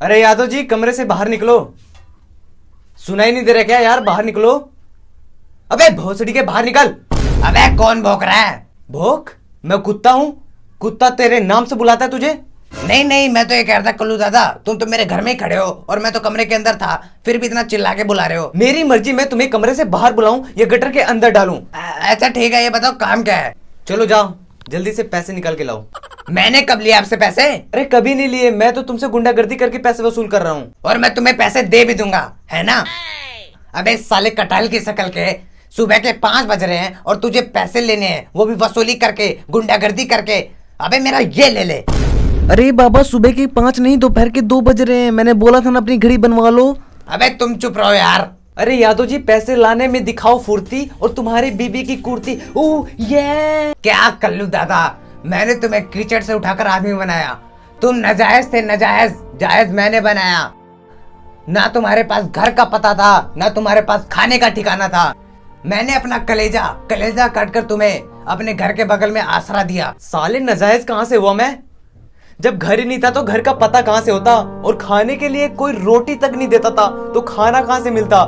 अरे यादव जी, कमरे से बाहर निकलो। सुनाई नहीं दे रहा क्या यार? बाहर निकलो। अबे भोसड़ी के, बाहर निकल। अबे कौन भौंक रहा है? भोंक? मैं कुत्ता हूं। कुत्ता तेरे नाम से बुलाता है तुझे? नहीं नहीं, मैं तो ये कह रहा था कल्लू दादा, तुम तो मेरे घर में ही खड़े हो और मैं तो कमरे के अंदर था, फिर भी इतना चिल्ला के बुला रहे हो। मेरी मर्जी, मैं तुम्हें कमरे से बाहर बुलाऊं या गटर के अंदर डालूं? अच्छा ठीक है, ये बताओ काम क्या है? चलो जाओ, जल्दी से पैसे निकाल के लाओ। मैंने कब लिया आपसे पैसे? अरे कभी नहीं लिए, मैं तो तुमसे गुंडागर्दी करके पैसे वसूल कर रहा हूँ। और मैं तुम्हें पैसे दे भी दूंगा, है ना? अबे साले कटाल की शकल के, सुबह के 5 बज रहे हैं और तुझे पैसे लेने हैं, वो भी वसूली करके, गुंडागर्दी करके। अबे मेरा ये ले ले। अरे बाबा, सुबह के 5 नहीं, दोपहर के 2 बज रहे हैं। मैंने बोला था ना अपनी घड़ी बनवा लो। अबे तुम चुप रहो यार। अरे यादव जी, पैसे लाने में दिखाओ फुर्ती और तुम्हारी बीबी की कुर्ती। ओह ये क्या कल्लू दादा, मैंने तुम्हें कीचड़ से उठाकर आदमी बनाया। तुम नाजायज थे, नाजायज। जायज मैंने बनाया। ना तुम्हारे पास घर का पता था, ना तुम्हारे पास खाने का ठिकाना था। मैंने अपना कलेजा कलेजा काटकर तुम्हें अपने घर के बगल में आसरा दिया। साले, नजायज कहां से हुआ मैं? जब घर ही नहीं था तो घर का पता कहां से होता? और खाने के लिए कोई रोटी तक नहीं देता था तो खाना कहां से मिलता?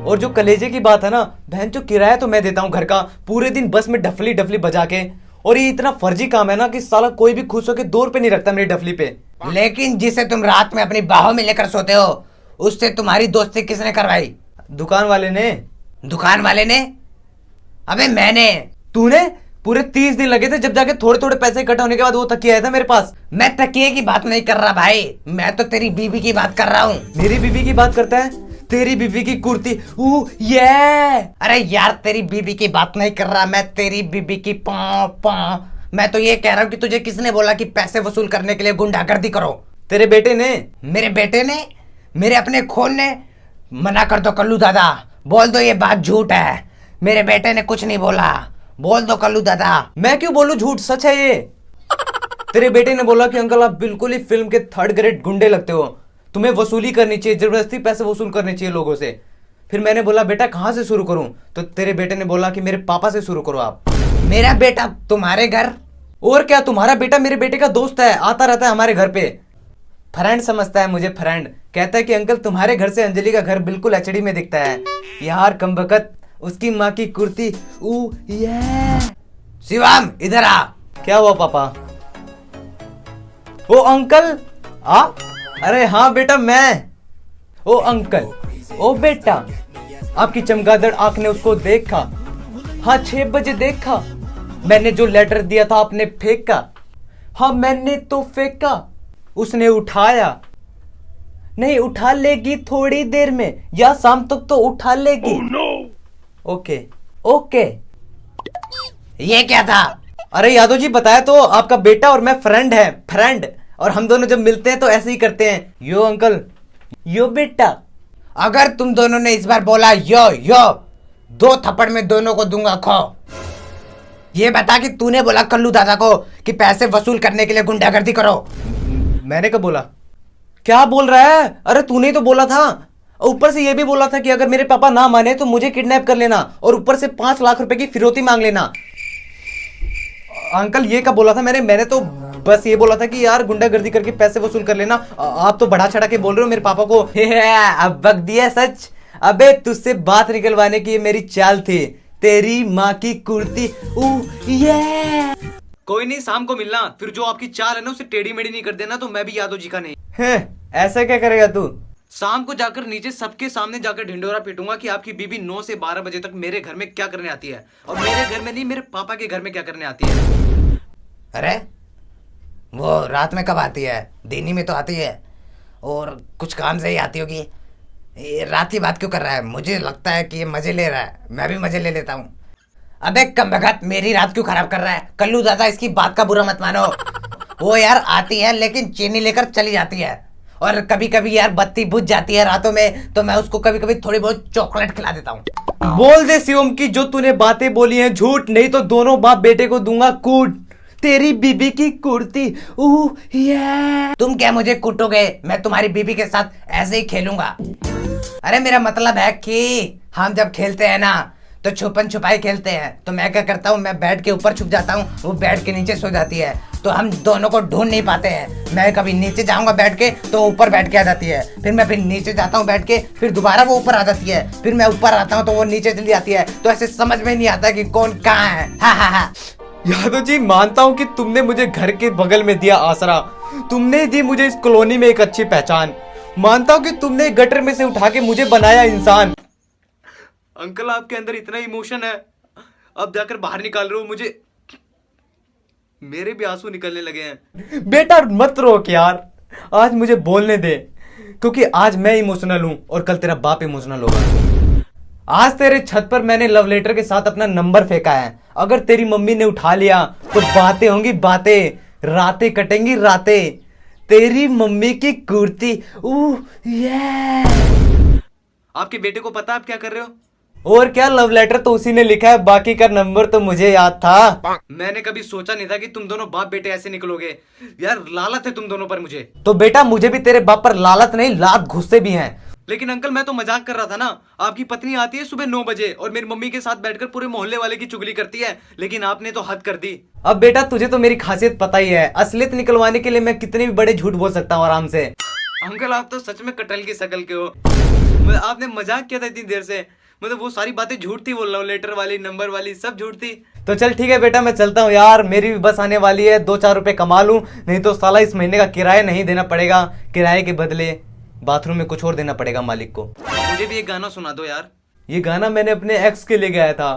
और जो कलेजे की बात है ना, बहन, जो किराया तो मैं देता हूँ घर का, पूरे दिन बस में डफली डफली बजा के। और ये इतना फर्जी काम है ना कि साला कोई भी खुश होकर 2 रुपए नहीं रखता मेरी डफली पे। लेकिन जिसे तुम रात में अपनी बाहों में लेकर सोते हो, उससे तुम्हारी दोस्ती किसने करवाई? दुकान वाले ने। दुकान वाले ने? अबे मैंने। तूने? पूरे 30 दिन लगे थे, जब जाके थोड़े थोड़े पैसे इकट्ठा होने के बाद वो तकिया आया था मेरे पास। मैं तकिए की बात नहीं कर रहा भाई, मैं तो तेरी बीबी की बात कर रहा हूँ। मेरी बीबी की बात करता है? तेरी बीबी की कुर्ती। ये अरे यार, तेरी बीबी की बात नहीं कर रहा मैं, तेरी बीबी की पाँव पाँव। मैं तो ये कह रहा हूँ कि तुझे किसने बोला कि पैसे वसूल करने के लिए गुंडागर्दी करो? तेरे बेटे ने। मेरे बेटे ने? मेरे अपने खून ने? मना कर दो कल्लू दादा, बोल दो ये बात झूठ है। मेरे बेटे ने कुछ नहीं बोला, बोल दो कल्लू दादा। मैं क्यों बोलूं झूठ? सच है ये। तेरे बेटे ने बोला कि अंकल, आप बिल्कुल ही फिल्म के 3rd ग्रेड गुंडे लगते हो, तुम्हें वसूली करनी चाहिए, जबरदस्ती पैसे वसूल करने चाहिए लोगों से। फिर मैंने बोला, बेटा कहां से शुरू करूं? तो तेरे बेटे ने बोला कि मेरे पापा से शुरू करो आप। मेरा बेटा तुम्हारे घर? और क्या, तुम्हारा बेटा मेरे बेटे का दोस्त है, आता रहता है हमारे घर पे। फ्रेंड समझता है मुझे, फ्रेंड। कहता है कि अंकल, तुम्हारे घर से अंजलि का घर बिल्कुल एचडी में दिखता है। यार कमबख्त, उसकी माँ की कुर्ती। ये शिवम इधर आ। क्या हुआ पापा? ओ अंकल, आ? अरे हाँ बेटा, मैं। ओ अंकल, ओ बेटा, आपकी चमगादड़ आंख ने उसको देखा। हाँ, 6 बजे देखा। मैंने जो लेटर दिया था आपने फेंका। हाँ मैंने तो फेंका, उसने उठाया। नहीं, उठा लेगी थोड़ी देर में, या शाम तक तो उठा लेगी। Okay okay. ये क्या था? अरे यादव जी, बताया तो, आपका बेटा और मैं फ्रेंड है, फ्रेंड। और हम दोनों जब मिलते हैं तो ऐसे ही करते हैं। यो अंकल, यो बेटा। अगर तुम दोनों ने इस बार बोला यो यो, 2 थप्पड़ में दोनों को दूंगा खो। ये बता कि तूने बोला कल्लू दादा को कि पैसे वसूल करने के लिए गुंडागर्दी करो? मैंने कब बोला? क्या बोल रहा है? अरे तूने ही तो बोला था। ऊपर से ये भी बोला था कि अगर मेरे पापा ना माने तो मुझे किडनैप कर लेना और ऊपर से 5 लाख रुपए की फिरौती मांग लेना। अंकल ये कब बोला था? मैंने तो बस ये बोला था कि यार गुंडागर्दी करके पैसे वसूल कर लेना। आप तो बढ़ा चढ़ा के बोल रहे हो मेरे पापा को। अब बक दिया सच। अबे तुझसे बात निकलवाने की ये मेरी चाल थी। तेरी माँ की कुर्ती। ये कोई नहीं, शाम को मिलना। फिर जो आपकी चाल है ना, उसे टेढ़ी मेढ़ी नहीं कर देना, तो मैं भी यादव जी का नहीं है। ऐसा क्या करेगा तू? शाम को जाकर नीचे सबके सामने जाकर ढिंडोरा पीटूंगा कि आपकी बीबी 9 से 12 बजे तक मेरे घर में क्या करने आती है, और मेरे घर में नहीं, मेरे पापा के घर में क्या करने आती है। अरे वो रात में कब आती है? दिन ही में तो आती है, और कुछ काम से ही आती होगी। ये रात की बात क्यों कर रहा है? मुझे लगता है कि ये मजे ले रहा है, मैं भी मजे ले लेता हूँ। अबे कमबख्त, मेरी रात क्यों खराब कर रहा है? कल्लू दादा, इसकी बात का बुरा मत मानो। वो यार आती है लेकिन चीनी लेकर चली जाती है, और कभी कभी यार बत्ती बुझ जाती है रातों में, तो मैं उसको कभी कभी थोड़ी बहुत चॉकलेट खिला देता हूँ। बोल दे शिवम की जो तूने बातें बोली हैं झूठ, नहीं तो दोनों बाप बेटे को दूंगा कूट। तेरी बीबी की कुर्ती। ये तुम क्या मुझे कूटोगे? मैं तुम्हारी बीबी के साथ ऐसे ही खेलूंगा। अरे मेरा मतलब है कि हम जब खेलते हैं ना, तो छुपन छुपाई खेलते हैं। तो मैं क्या करता हूँ, मैं बेड के ऊपर छुप जाता हूँ, वो बेड के नीचे सो जाती है, तो हम दोनों को ढूंढ नहीं पाते हैं। मैं कभी नीचे जाऊंगा बैठ के तो ऊपर बैठ के आ जाती है, फिर मैं फिर नीचे जाता हूँ बैठ के, फिर दोबारा वो ऊपर आ जाती है, फिर मैं ऊपर आता हूँ तो वो नीचे चली जाती है। तो ऐसे समझ में नहीं आता कि कौन कहाँ है। हा हा हा। यादव जी, मानता हूँ कि तुमने मुझे घर के बगल में दिया आसरा, तुमने दी मुझे इस कॉलोनी में एक अच्छी पहचान, मानता हूँ कि तुमने गटर में से उठा के मुझे बनाया इंसान। अंकल, आपके अंदर इतना इमोशन है, अब जाकर बाहर निकाल रहे हो मुझे, मेरे भी आंसू निकलने लगे हैं। बेटा मत रोक यार, आज मुझे बोलने दे, क्योंकि आज मैं इमोशनल हूं और कल तेरा बाप इमोशनल होगा। आज तेरे छत पर मैंने लव लेटर के साथ अपना नंबर फेंका है, अगर तेरी मम्मी ने उठा लिया तो बातें होंगी बातें, रातें कटेंगी रातें, तेरी मम्मी की कुर्ती। ये आपके बेटे को पता आप क्या कर रहे हो? और क्या, लव लेटर तो उसी ने लिखा है, बाकी का नंबर तो मुझे याद था। मैंने कभी सोचा नहीं था कि तुम दोनों बाप बेटे ऐसे निकलोगे यार, लालत है तुम दोनों पर मुझे। तो बेटा मुझे भी तेरे बाप पर लालत नहीं, लात गुस्से भी हैं। लेकिन अंकल, मैं तो मजाक कर रहा था ना, आपकी पत्नी आती है सुबह 9 बजे और मेरी मम्मी के साथ बैठकर पूरे मोहल्ले वाले की चुगली करती है, लेकिन आपने तो हद कर दी। अब बेटा तुझे तो मेरी खासियत पता ही है, असलियत निकलवाने के लिए मैं कितने भी बड़े झूठ बोल सकता हूँ आराम से। अंकल, आप तो सच में कटहल की शकल के हो, आपने मजाक किया था इतनी देर से, मतलब वो सारी बातें झूठ थी, बोल रहा हूँ, लेटर वाली नंबर वाली सब झूठ थी। तो चल ठीक है बेटा, मैं चलता हूँ यार, मेरी भी बस आने वाली है, 2-4 रुपए कमा लूं, नहीं तो साला इस महीने का किराया नहीं देना पड़ेगा, किराए के बदले बाथरूम में कुछ और देना पड़ेगा मालिक को। मुझे भी एक गाना सुना दो यार। ये गाना मैंने अपने एक्स के लिए गाया था,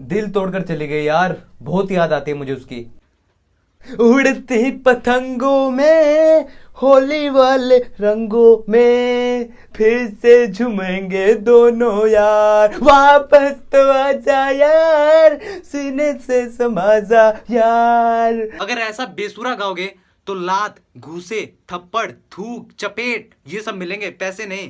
दिल तोड़कर चली गई यार, बहुत याद आती है मुझे उसकी। उड़ती पतंगों में, होली वाले रंगों में, फिर से झूमेंगे दोनों यार, वापस तो आजा यार, सीने से समा जा यार। अगर ऐसा बेसुरा गाओगे तो लात, घूसे, थप्पड़, थूक, चपेट ये सब मिलेंगे, पैसे नहीं।